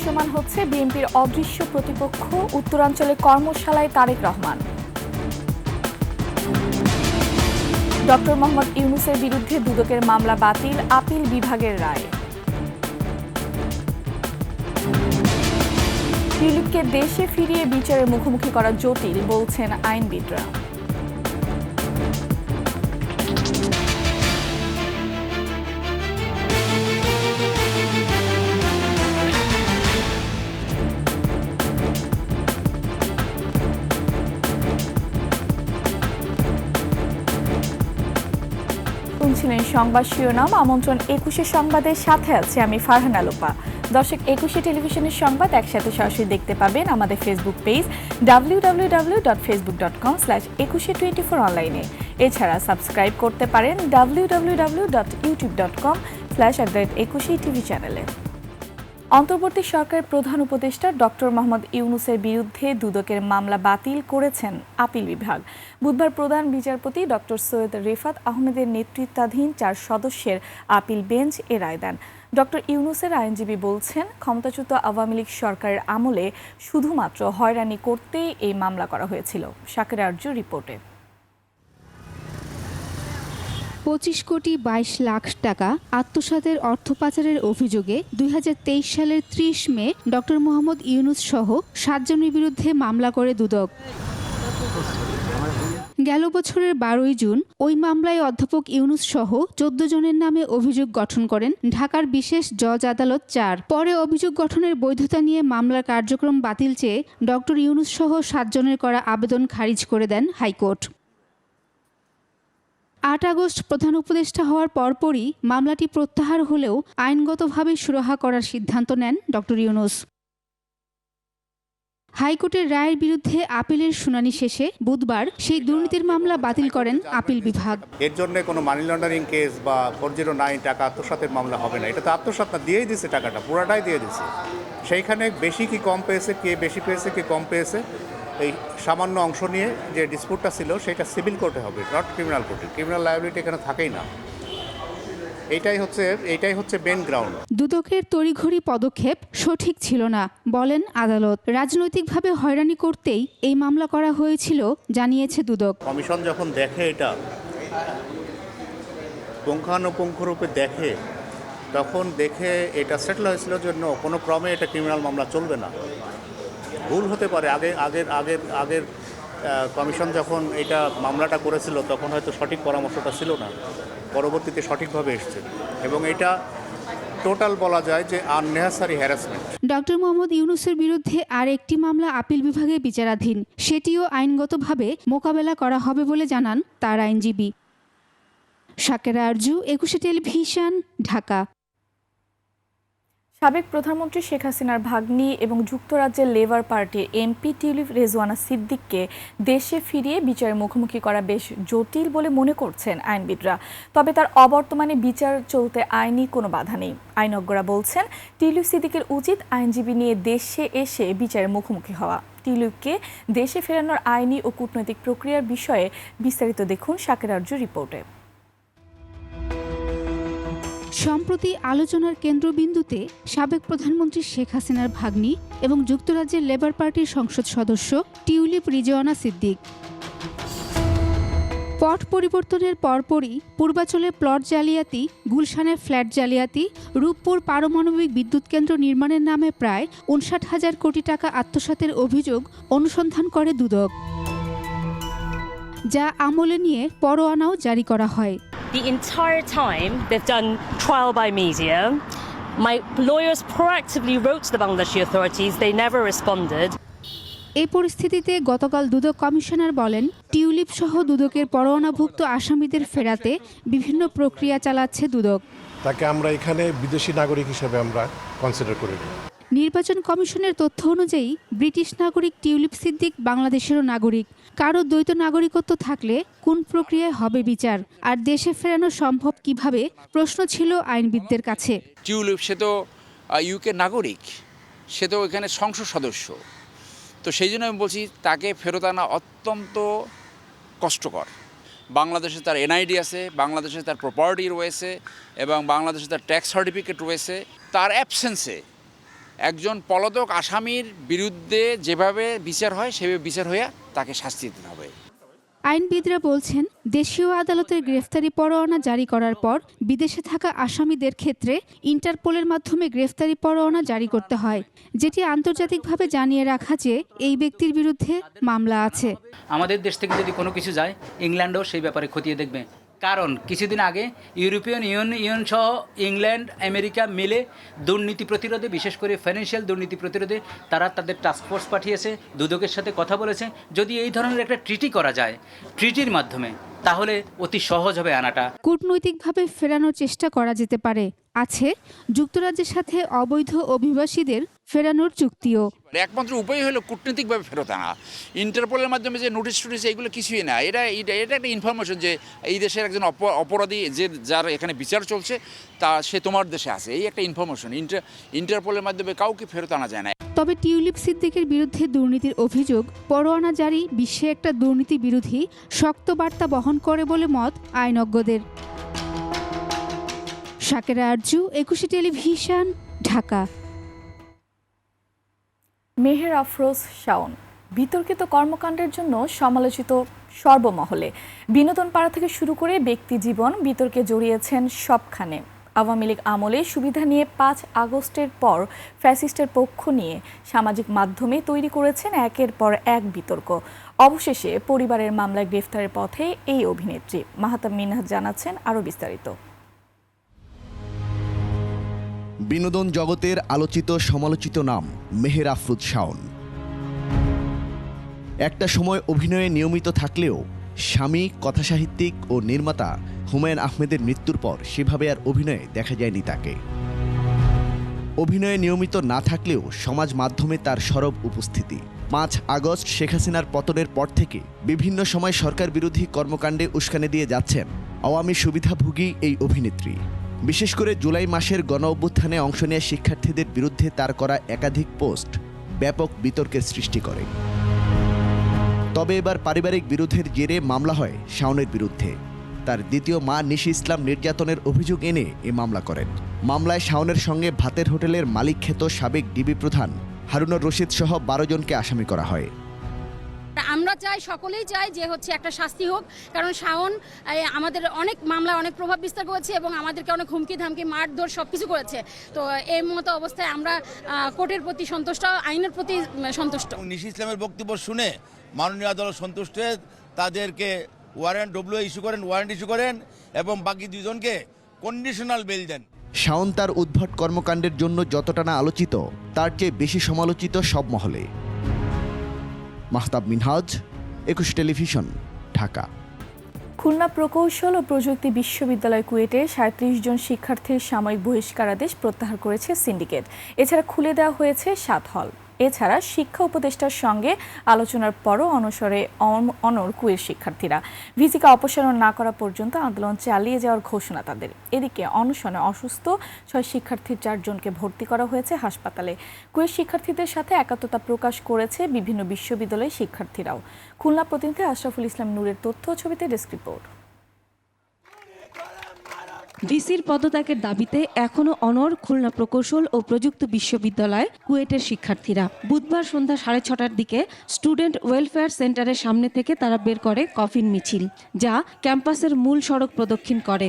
দৃশ্যমান হচ্ছে বিএনপির অদৃশ্য প্রতিপক্ষ উত্তরাঞ্চলে কর্মশালায় তারেক রহমান। ডক্টর মোহাম্মদ ইউনূসের বিরুদ্ধে দুদকের মামলা বাতিল, আপিল বিভাগের রায়। টিউলিপকে দেশে ফিরিয়ে বিচারের মুখোমুখি করা জটিল বলছেন আইনবিদরা। শুনছিলেন সংবাদ শিরোনাম। আমন্ত্রণ ২১শে সংবাদের সাথে আছে আমি ফারহানা লোপা। দর্শক, ২১শে টেলিভিশনের সংবাদ একসাথে সরাসরি দেখতে পাবেন আমাদের ফেসবুক পেজ www.facebook.com/21shE24 অনলাইনে। এছাড়া সাবস্ক্রাইব করতে পারেন www.youtube.com/21shE চ্যানেলে। অন্তর্বর্তী সরকারের প্রধান উপদেষ্টা ডক্টর মোহাম্মদ ইউনূসের বিরুদ্ধে দুদকের মামলা বাতিল করেছেন আপিল বিভাগ। বুধবার প্রধান বিচারপতি ডক্টর সৈয়দ রেফাত আহমেদের নেতৃত্বাধীন ৪ সদস্যের আপিল বেঞ্চ এ রায় দেন। ডক্টর ইউনূসের আইনজীবী বলছেন, ক্ষমতাচ্যুত আওয়ামী লীগ সরকারের আমলে শুধুমাত্র হয়রানি করতেই এই মামলা করা হয়েছিল। শাকের আরজু রিপোর্টে। ২৫ কোটি ২২ লাখ টাকা আত্মসাতের অর্থ পাচারের অভিযোগে ২০২৩ সালের ৩০ মে ডক্টর মোহাম্মদ ইউনূস সহ ৭ জনের বিরুদ্ধে মামলা করে দুদক। গেল বছরের ১২ জুন ওই মামলায় অধ্যাপক ইউনূস সহ ১৪ জনের নামে অভিযোগ গঠন করেন ঢাকার বিশেষ জজ আদালত ৪। পরে অভিযোগ গঠনের বৈধতা নিয়ে মামলার কার্যক্রম বাতিল চেয়ে ডক্টর ইউনূস সহ ৭ জনের করা আবেদন খারিজ করে দেন হাইকোর্ট। ৮ আগস্ট প্রধান উপদেষ্টা হওয়ার পরপরই মামলাটি প্রত্যাহার হলেও আইনগতভাবে সুরাহা করার সিদ্ধান্ত নেন ডক্টর ইউনূস। হাইকোর্টের রায়ের বিরুদ্ধে আপিলের শুনানি শেষে বুধবার সেই দুর্নীতির মামলা বাতিল করেন আপিল বিভাগ। এর জন্য কোনো মানি লন্ডারিং কেস বা 409 টাকা আত্মসাতের মামলা হবে না। এটা তো আত্মসাৎ না, দিয়েই দিচ্ছে, টাকাটা পুরাটাই দিয়ে দিচ্ছে। সেইখানে বেশি কি কম পেয়েছে, কে বেশি পেয়েছে কে কম পেয়েছে, এই সামান্য অংশ নিয়ে যে ডিসপুটটা ছিল সেটা সিভিল কোর্টে হবে, নট ক্রিমিনাল কোর্টে। ক্রিমিনাল লায়াবিলিটি এখানে থাকেই না। এইটাই হচ্ছে মেইন গ্রাউন্ড। দুদকের তড়িঘড়ি পদক্ষেপ সঠিক ছিল না বলেন আদালত। রাজনৈতিকভাবে হয়রানি করতেই এই মামলা করা হয়েছিল জানিয়েছে দুদক। কমিশন যখন দেখে, এটা পুঙ্খানুপুঙ্খরূপে দেখে, তখন দেখে এটা সেটেল হয়েছিল জন্য কোনো ক্রমে এটা ক্রিমিনাল মামলা চলবে না। ভুল হতে পারে, আগের কমিশন যখন এটা মামলাটা করেছিল তখন হয়তো সঠিক পরামর্শটা ছিল না, পরবর্তীতে সঠিকভাবে এসছে এবং এটা টোটাল বলা যায় যে আননেসেসারি হ্যারাসমেন্ট। ডক্টর মোহাম্মদ ইউনূসের বিরুদ্ধে আর একটি মামলা আপিল বিভাগে বিচারাধীন, সেটিও আইনগতভাবে মোকাবেলা করা হবে বলে জানান তার আইনজীবী। শাকের আরজু, ২১শে টেলিভিশন, ঢাকা। সাবেক প্রধানমন্ত্রী শেখ হাসিনার ভাগ্নি এবং যুক্তরাজ্যের লেবার পার্টির এমপি টিউলিপ রেজওয়ানা সিদ্দিককে দেশে ফিরিয়ে বিচারের মুখোমুখি করা বেশ জটিল বলে মনে করছেন আইনবিদরা। তবে তার অবর্তমানে বিচার চলতে আইনি কোনো বাধা নেই। আইনজ্ঞরা বলছেন, টিউলিপ সিদ্দিকের উচিত আইনজীবী নিয়ে দেশে এসে বিচারের মুখোমুখি হওয়া। টিউলিপকে দেশে ফেরানোর আইনি ও কূটনৈতিক প্রক্রিয়ার বিষয়ে বিস্তারিত দেখুন শাকের আরজু রিপোর্টে। সম্প্রতি আলোচনার কেন্দ্রবিন্দুতে সাবেক প্রধানমন্ত্রী শেখ হাসিনার ভাগ্নি এবং যুক্তরাজ্যের লেবার পার্টির সংসদ সদস্য টিউলিপ রেজওয়ানা সিদ্দিক। পট পরিবর্তনের পরপরই পূর্বাঞ্চলে প্লট জালিয়াতি, গুলশানের ফ্ল্যাট জালিয়াতি, রূপপুর পারমাণবিক বিদ্যুৎ কেন্দ্র নির্মাণের নামে প্রায় ৫৯,০০০ কোটি টাকা আত্মসাতের অভিযোগ অনুসন্ধান করে দুদক, যা আমলে নিয়ে পরোয়ানাও জারি করা হয়। The entire time they've done trial by media. My lawyers proactively wrote to the Bangladeshi authorities. They never responded. এই পরিস্থিতিতে গতকাল দুদক কমিশনার বলেন, টিউলিপ সহ দুদকের পরোয়ানাভুক্ত আসামিদের ফেরাতে বিভিন্ন প্রক্রিয়া চালাচ্ছে দুদক। তাকে আমরা এখানে বিদেশি নাগরিক হিসেবে আমরা কনসিডার করি। নির্বাচন কমিশনের তথ্য অনুযায়ী ব্রিটিশ নাগরিক টিউলিপ সিদ্দিক বাংলাদেশেরও নাগরিক। কারো দ্বৈত নাগরিকত্ব থাকলে কোন প্রক্রিয়ায় হবে বিচার, আর দেশে ফেরানো সম্ভব কিভাবে, প্রশ্ন ছিল আইনবিদদের কাছে। টিউলিপ সে তো ইউকে নাগরিক, সে তো এখানে সংসদ সদস্য, তো সেই জন্য আমি বলছি তাকে ফেরত আনা অত্যন্ত কষ্টকর। বাংলাদেশে তার এনআইডি আছে, বাংলাদেশে তার প্রপার্টি রয়েছে এবং বাংলাদেশে তার ট্যাক্স সার্টিফিকেট রয়েছে। তার অ্যাবসেন্সে একজন পলাতক আসামির বিরুদ্ধে যেভাবে বিচার হয় সেভাবে বিচার হইয়া তাকে শাস্তি দিতে হবে। আইনবিদরা বলছেন, দেশীয় আদালতের গ্রেফতারি পরোয়ানা জারি করার পর বিদেশে থাকা আসামিদের ক্ষেত্রে ইন্টারপোলের মাধ্যমে গ্রেফতারি পরোয়ানা জারি করতে হয়, যেটি আন্তর্জাতিকভাবে জানিয়ে রাখা যে এই ব্যক্তির বিরুদ্ধে মামলা আছে। আমাদের দেশ থেকে যদি কোনো কিছু যায়, ইংল্যান্ডও সেই ব্যাপারে খতিয়ে দেখবে। কারণ কিছুদিন আগে ইউরোপিয়ান ইউনিয়ন সহ ইংল্যান্ড আমেরিকা মিলে দুর্নীতি প্রতিরোধে, বিশেষ করে ফাইন্যান্সিয়াল দুর্নীতি প্রতিরোধে তারা তাদের টাস্কফোর্স পাঠিয়েছে, দুদকের সাথে কথা বলেছে। যদি এই ধরনের একটা ট্রিটি করা যায় ট্রিটির মাধ্যমে, তাহলে অতি সহজ হবে আনাটা। কূটনৈতিকভাবে ফেরানোর চেষ্টা করা যেতে পারে। আছে যুক্তরাজ্যের সাথে অবৈধ অভিবাসীদের ফেরানোর চুক্তিও। একমাত্র উপায় হলো কূটনৈতিকভাবে ফেরত আনা। ইন্টারপোলের মাধ্যমে যে নোটিশ টোটিস এগুলো কিছুই না, এটা একটা ইনফরমেশন যে এই দেশের একজন অপরাধী যে যার এখানে বিচার চলছে সে তোমার দেশে আছে, এই একটা ইনফরমেশন। ইন্টারপোলের মাধ্যমে কাউকে ফেরত আনা যায় না। তবে টিউলিপ সিদ্দিকের বিরুদ্ধে দুর্নীতির অভিযোগ পরোয়ানা জারি বিশ্বে একটা দুর্নীতি বিরোধী শক্ত বার্তা বহন করে বলে মত আইনজ্ঞদের। শাকেরা আরজু, একুশে টেলিভিশন, ঢাকা। মেহের আফরোজ শাওন বিতর্কিত কর্মকাণ্ডের জন্য সমালোচিত সর্বমহলে। বিনোদন পাড়া থেকে শুরু করে ব্যক্তি জীবন বিতর্কে জড়িয়েছেন সবখানে। আওয়ামী লীগ আমলে সুবিধা নিয়ে 5 আগস্টের পর ফ্যাসিস্টের পক্ষ নিয়ে সামাজিক মাধ্যমে তৈরি করেছেন একের পর এক বিতর্ক। অবশেষে পরিবারের মামলায় গ্রেফতারের পথে এই অভিনেত্রী। মাহতাব মিনহাজ জানাচ্ছেন আরও বিস্তারিত। বিনোদন জগতের আলোচিত সমালোচিত নাম মেহের আফরোজ শাওন। একটা সময় অভিনয়ে নিয়মিত থাকলেও স্বামী, কথাসাহিত্যিক ও নির্মাতা হুমায়ুন আহমেদের মৃত্যুর পর সেভাবে আর অভিনয়ে দেখা যায়নি তাকে। অভিনয়ে নিয়মিত না থাকলেও সমাজ মাধ্যমে তার সরব উপস্থিতি। 5 আগস্ট শেখ হাসিনার পতনের পর থেকে বিভিন্ন সময় সরকার বিরোধী কর্মকাণ্ডে উস্কানি দিয়ে যাচ্ছেন আওয়ামী সুবিধাভোগী এই অভিনেত্রী। বিশেষ করে জুলাই মাসের গণঅভ্যুত্থানে অংশ নেওয়া শিক্ষার্থীদের বিরুদ্ধে তার করা একাধিক পোস্ট ব্যাপক বিতর্কের সৃষ্টি করে। তবে এবার পারিবারিক বিরোধের জেরে মামলা হয় শাওনের বিরুদ্ধে। তার দ্বিতীয় মা নিশি ইসলাম নির্যাতনের অভিযোগ এনে এ মামলা করেন। মামলায় শাওনের সঙ্গে ভাতের হোটেলের মালিক খ্যাত সাবেক ডিবি প্রধান হারুনুর রশিদ সহ 12 জনকে আসামি করা হয়। আমরা চাই, সকলেই চাই যে একটা শাস্তি হোক, কারণ শাওন আমাদের অনেক মামলা অনেক প্রভাব বিস্তার করেছে এবং আমাদেরকে অনেক হুমকি ধামকি মারধর সবকিছু করেছে। তো এই মতো অবস্থায় আমরা কোর্টের প্রতি সন্তুষ্ট, আইনের প্রতি সন্তুষ্ট। নিশি ইসলামের বক্তব্য শুনে মাননীয় আদালত সন্তুষ্ট হয়ে তাদেরকে ওয়ারেন্ট ইস্যু করেন এবং বাকি 2 জনকে কন্ডিশনাল বেল দেন। শাওন তার উদ্ভট কর্মকাণ্ডের জন্য যতটা না আলোচিত তার চেয়ে বেশি সমালোচিত সব মহলে। মাহতাব মিনহাজ, 21 টেলিভিশন, ঢাকা। খুলনা প্রকৌশল ও প্রযুক্তি বিশ্ববিদ্যালয় কুয়েটে 37 জন শিক্ষার্থীর সাময়িক বহিষ্কারাদেশ প্রত্যাহার করেছে সিন্ডিকেট। এছাড়া খুলে দেওয়া হয়েছে 7 হল। এছাড়া শিক্ষা উপদেষ্টার সঙ্গে আলোচনার পরও অনশরে অনড় কুয়েট শিক্ষার্থীরা। ভিসিকা অপসারণ না করা পর্যন্ত আন্দোলন চালিয়ে যাওয়ার ঘোষণা তাদের। এদিকে অনশনে অসুস্থ 6 শিক্ষার্থীর 4 জনকে ভর্তি করা হয়েছে হাসপাতালে। কুয়েট শিক্ষার্থীদের সাথে একাত্মতা প্রকাশ করেছে বিভিন্ন বিশ্ববিদ্যালয়ের শিক্ষার্থীরাও। খুলনা প্রতিনিধি আশরাফুল ইসলাম নূরের তথ্য, ছবিতে ডেস্ক রিপোর্ট। ভিসির পদত্যাগের দাবিতে এখনও অনড় খুলনা প্রকৌশল ও প্রযুক্তি বিশ্ববিদ্যালয় কুয়েটের শিক্ষার্থীরা। বুধবার সন্ধ্যা 6:30টার দিকে স্টুডেন্ট ওয়েলফেয়ার সেন্টারের সামনে থেকে তারা বের করে কফিন মিছিল, যা ক্যাম্পাসের মূল সড়ক প্রদক্ষিণ করে।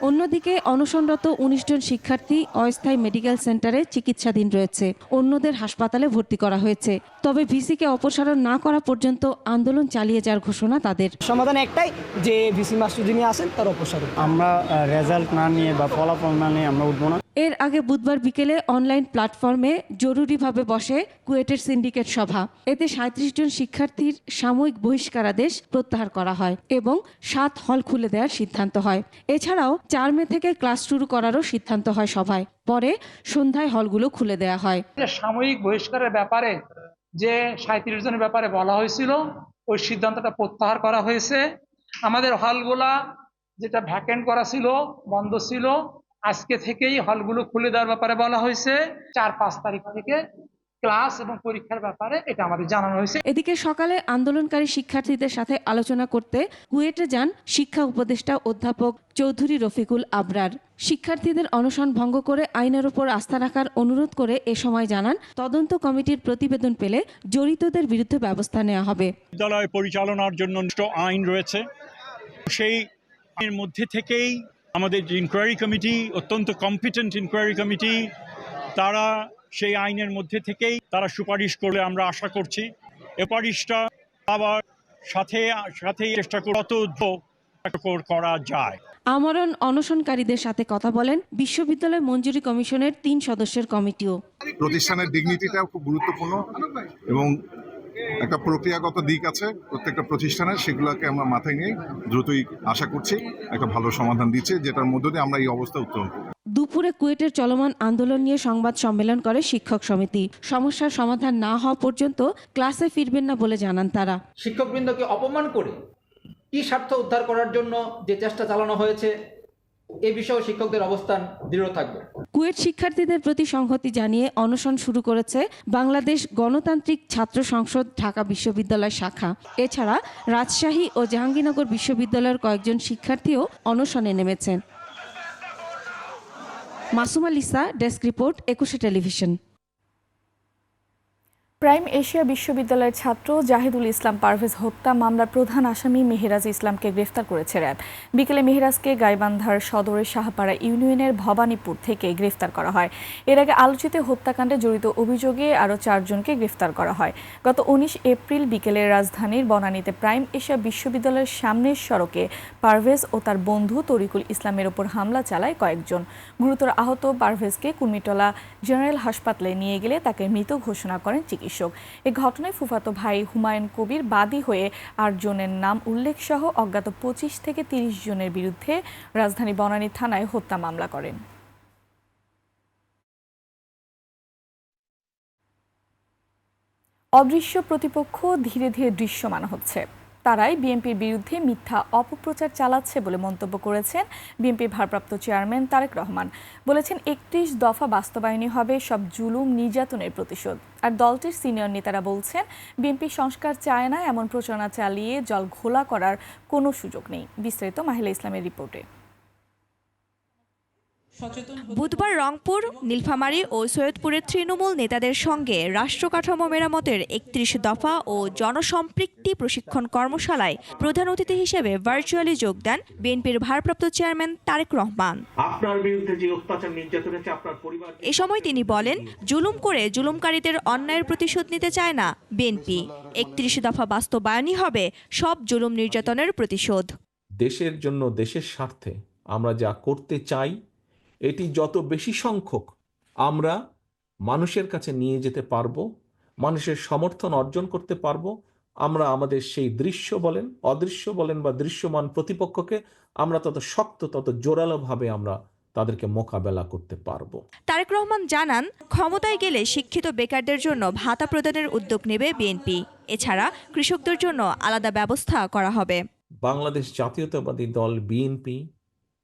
অন্যদিকে অনশনরত 19 জন শিক্ষার্থী অস্থায়ী মেডিকেল সেন্টারে চিকিৎসাধীন রয়েছে। অন্যদের হাসপাতালে ভর্তি করা হয়েছে। তবে ভিসিকে অপসারণ না করা পর্যন্ত আন্দোলন চালিয়ে যাওয়ার ঘোষণা তাদের। সমাধান একটাই, যে ভিসি মাস্টার যিনি আছেন তার অপসারণ। আমরা রেজাল্ট না নিয়ে বা ফলাফল না নিয়ে আমরা উঠবো না। এর আগে বুধবার বিকেলে অনলাইন প্ল্যাটফর্মে জরুরিভাবে বসে কুয়েটের সিন্ডিকেট সভা। এতে 37 জন শিক্ষার্থীর সাময়িক বহিষ্কারাদেশ প্রত্যাহার করা হয় এবং 7 হল খুলে দেওয়ার সিদ্ধান্ত হয়। এছাড়াও 4 মে থেকে ক্লাস শুরু করারও সিদ্ধান্ত হয় সভায়। পরে সন্ধ্যায় হলগুলো খুলে দেওয়া হয়। সাময়িক বহিষ্কারের ব্যাপারে যে 37 জনের ব্যাপারে বলা হয়েছিল, ওই সিদ্ধান্তটা প্রত্যাহার করা হয়েছে। আমাদের হলগুলা যেটা ভ্যাকেন্ট করা ছিল, বন্ধ ছিল, আজকে থেকেই হলগুলো খুলে দেওয়ার ব্যাপারে বলা হয়েছে। 4-5 তারিখ থেকে ক্লাস এবং পরীক্ষার ব্যাপারে এটা আমাদের জানানো হয়েছে। এদিকে সকালে আন্দোলনকারী শিক্ষার্থীদের সাথে আলোচনা করতে কুয়েটে যান শিক্ষা উপদেষ্টা অধ্যাপক চৌধুরী রফিকুল আবরার। শিক্ষার্থীদের অনশন ভঙ্গ করে আইনের উপর আস্থা রাখার অনুরোধ করে এ সময় জানান, তদন্ত কমিটির প্রতিবেদন পেলে জড়িতদের বিরুদ্ধে ব্যবস্থা নেওয়া হবে। বিদ্যালয় পরিচালনার জন্য আইন রয়েছে, সেই আইনের মধ্যে থেকেই আমাদের যে ইনকোয়ারি কমিটি, অত্যন্ত কম্পিটেন্ট ইনকোয়ারি কমিটি, তারা সেই আইনের মধ্যে থেকেই তারা সুপারিশ করলে আমরা আশা করছি সুপারিশটা আবার সাথে চেষ্টা করা যায়। আমরণ অনশনকারীদের সাথে কথা বলেন বিশ্ববিদ্যালয় মঞ্জুরি কমিশনের 3 সদস্যের কমিটিও। প্রতিষ্ঠানের ডিগনিটিটাও খুব গুরুত্বপূর্ণ এবং একটা প্রক্রিয়াগত দিক আছে প্রত্যেকটা প্রতিষ্ঠানের, সেগুলোকে আমরা মাথায় নিয়ে দ্রুতই আশা করছি একটা ভালো সমাধান দিচ্ছে, যেটার মধ্য দিয়ে আমরা এই অবস্থা উত্তরণ করব। দুপুরে কুয়েটের চলমান আন্দোলন নিয়ে সংবাদ সম্মেলন করে শিক্ষক সমিতি। সমস্যার সমাধান না হওয়া পর্যন্ত ক্লাসে ফিরবেন না বলে জানান তারা। শিক্ষকবৃন্দকে অপমান করে কি স্বার্থ উদ্ধার করার জন্য যে চেষ্টা চালানো হয়েছে এ বিষয়ে শিক্ষকদের অবস্থান দৃঢ় থাকবে। কুয়েট শিক্ষার্থীদের প্রতি সংহতি জানিয়ে অনশন শুরু করেছে বাংলাদেশ গণতান্ত্রিক ছাত্র সংসদ ঢাকা বিশ্ববিদ্যালয় শাখা। এছাড়া রাজশাহী ও জাহাঙ্গীরনগর বিশ্ববিদ্যালয়ের কয়েকজন শিক্ষার্থীও অনশনে নেমেছেন। Masuma Lisa, desk report, 21 television. Prime Asia বিশ্ববিদ্যালয়ের ছাত্র জাহিদুল ইসলাম পারভেজ হত্যা মামলার প্রধান আসামি মেহেরাজ ইসলামকে গ্রেফতার করেছে র্যাব। বিকেলে মেহেরাজকে গাইবান্ধার সদরের শাহপাড়া ইউনিয়নের ভবানীপুর থেকে গ্রেফতার করা হয়। এর আগে আলোচিত হত্যাকাণ্ডে জড়িত অভিযোগে আরও 4 জনকে গ্রেফতার করা হয়। গত 19 এপ্রিল বিকেলে রাজধানীর বনানীতে প্রাইম এশিয়া বিশ্ববিদ্যালয়ের সামনের সড়কে পারভেজ ও তার বন্ধু তরিকুল ইসলামের ওপর হামলা চালায় কয়েকজন। গুরুতর আহত পারভেজকে কুর্মিটোলা জেনারেল হাসপাতালে নিয়ে গেলে তাকে মৃত ঘোষণা করেন চিকিৎসক। এ ঘটনায় ফুফাতো ভাই হুমায়ুন কবির বাদী হয়ে 8 জনের নাম উল্লেখ সহ অজ্ঞাত 25 থেকে 30 জনের বিরুদ্ধে রাজধানী বনানী থানায় হত্যা মামলা করেন। অদৃশ্য প্রতিপক্ষ ধীরে ধীরে দৃশ্যমান হচ্ছে। তারাই বিএনপির বিরুদ্ধে মিথ্যা অপপ্রচার চালাচ্ছে বলে মন্তব্য করেছেন বিএনপির ভারপ্রাপ্ত চেয়ারম্যান তারেক রহমান। বলেছেন 31 দফা বাস্তবায়নই হবে সব জুলুম নির্যাতনের প্রতিশোধ। আর দলটির সিনিয়র নেতারা বলছেন বিএনপি সংস্কার চায় না, এমন প্রচারণা চালিয়ে জল ঘোলা করার কোনো সুযোগ নেই। বিস্তারিত মাহিলা ইসলামের রিপোর্টে। বুধবার রংপুর, নীলফামারী ও সৈয়দপুরের তৃণমূল নেতাদের সঙ্গে রাষ্ট্র কাঠামো মেরামতের 31 দফা ও জনসম্পৃক্তি প্রশিক্ষণ কর্মশালায় প্রধান অতিথি হিসেবে ভার্চুয়ালি যোগ দেন বিএনপির ভারপ্রাপ্ত চেয়ারম্যান তারেক রহমান। আপনার বিরুদ্ধে যে অত্যাচার নির্যাতন হচ্ছে আপনার পরিবার। এ সময় তিনি বলেন, জুলুম করে জুলুমকারীদের অন্যায়ের প্রতিশোধ নিতে চায় না বিএনপি। 31 দফা বাস্তবায়নই হবে সব জুলুম নির্যাতনের প্রতিশোধ। দেশের জন্য, দেশের স্বার্থে আমরা যা করতে চাই এটি যত বেশি সংখ্যক আমরা মানুষের কাছে নিয়ে যেতে পারবো, মানুষের সমর্থন অর্জন করতে পারবো, আমরা আমাদের সেই দৃশ্য বলেন, অদৃশ্য বলেন বা দৃশ্যমান প্রতিপক্ষকে আমরা তত শক্ত, তত জোরালোভাবে আমরা তাদেরকে মোকাবেলা করতে পারবো। তারেক রহমান জানান, ক্ষমতায় গেলে শিক্ষিত বেকারদের জন্য ভাতা প্রদানের উদ্যোগ নেবে বিএনপি। এছাড়া কৃষকদের জন্য আলাদা ব্যবস্থা করা হবে। বাংলাদেশ জাতীয়তাবাদী দল বিএনপি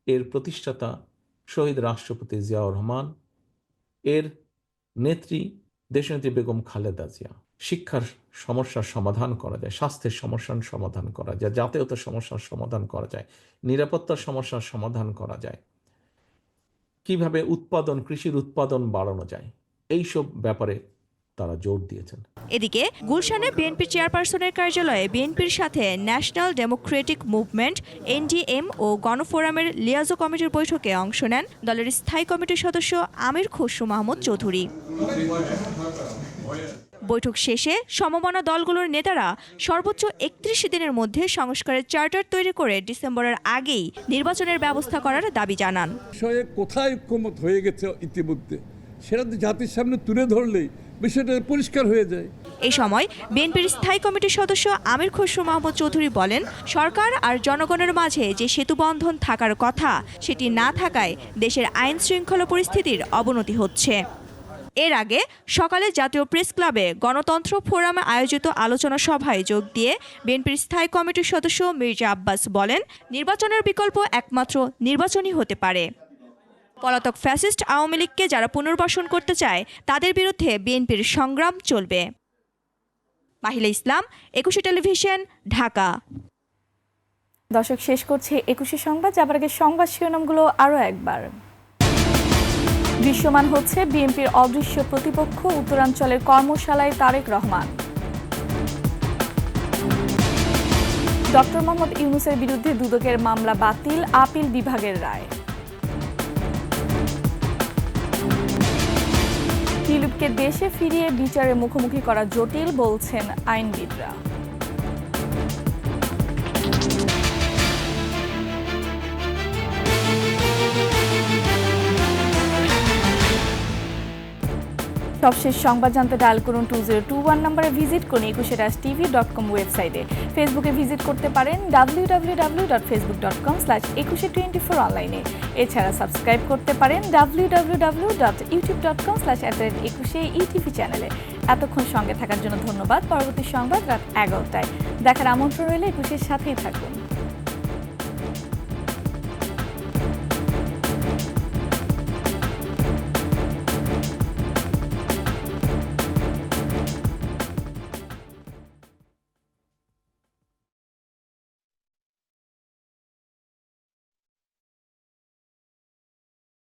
এর প্রতিষ্ঠাতা শহীদ রাষ্ট্রপতি জিয়াউর রহমান, এর নেত্রী দেশনেত্রী বেগম খালেদা জিয়া শিক্ষার সমস্যার সমাধান করা যায়, স্বাস্থ্যের সমস্যার সমাধান করা যায়, জাতীয়তার সমস্যার সমাধান করা যায়, নিরাপত্তার সমস্যার সমাধান করা যায়, কিভাবে কৃষির উৎপাদন বাড়ানো যায়, এইসব ব্যাপারে তারা জোর দিয়েছেন। এদিকে গুলশানে বিএনপি চেয়ারপারসনের কার্যালয়ে বিএনপির সাথে ন্যাশনাল ডেমোক্রেটিক মুভমেন্ট এনডিএম ও গণফোরামের লিয়াজো কমিটির বৈঠকে অংশ নেন দলের স্থায়ী কমিটির সদস্য আমির খসরু মাহমুদ চৌধুরী। বৈঠক শেষে সমমনা দলগুলোর নেতারা সর্বোচ্চ 31 দিনের মধ্যে সংস্কারের চার্টার তৈরি করে ডিসেম্বরের আগেই নির্বাচনের ব্যবস্থা করার দাবি জানান। কোথায় ঐক্যমত হয়ে গেছে ইতিমধ্যে সেটা জাতির সামনে তুলে ধরলেই বিষয়টা পরিষ্কার হয়ে যায়। এই সময় বিএনপির স্থায়ী কমিটির সদস্য আমির খসরু মাহমুদ চৌধুরী বলেন, সরকার আর জনগণের মাঝে যে সেতুবন্ধন থাকার কথা সেটি না থাকায় দেশের আইন শৃঙ্খলা পরিস্থিতির অবনতি হচ্ছে। এর আগে সকালে জাতীয় প্রেস ক্লাবে গণতন্ত্র ফোরামে আয়োজিত আলোচনা সভায় যোগ দিয়ে বিএনপির স্থায়ী কমিটির সদস্য মির্জা আব্বাস বলেন, নির্বাচনের বিকল্প একমাত্র নির্বাচনই হতে পারে। পলাতক ফ্যাসিস্ট আওয়ামী লীগকে যারা পুনর্বাসন করতে চায় তাদের বিরুদ্ধে বিএনপির সংগ্রাম চলবে। মাহিলা ইসলাম, 21 টেলিভিশন, ঢাকা। দর্শক, শেষ করছে 21 সংবাদ। যাবার আগে সংবাদ শিরোনামগুলো আরও একবার। দৃশ্যমান হচ্ছে বিএনপির অদৃশ্য প্রতিপক্ষ, উত্তরাঞ্চলের কর্মশালায় তারেক রহমান। ডক্টর মোহাম্মদ ইউনূসের বিরুদ্ধে দুদকের মামলা বাতিল, আপিল বিভাগের রায়। টিউলিপকে দেশে ফিরিয়ে বিচারের মুখোমুখি করা জটিল, বলছেন আইনবিদরা। সবশেষ সংবাদ জানতে ডায়াল করুন 2021 নম্বরে, ভিজিট করুন 21tv.com ওয়েবসাইটে। ফেসবুকে ভিজিট করতে পারেন www.facebook.com/2124 অনলাইনে। এছাড়া সাবস্ক্রাইব করতে পারেন www.youtube.com/21etv চ্যানেলে। এতক্ষণ সঙ্গে থাকার জন্য ধন্যবাদ। পরবর্তী সংবাদ রাত 11টায় দেখার আমন্ত্রণ রইলে 21-এর সাথেই থাকুন।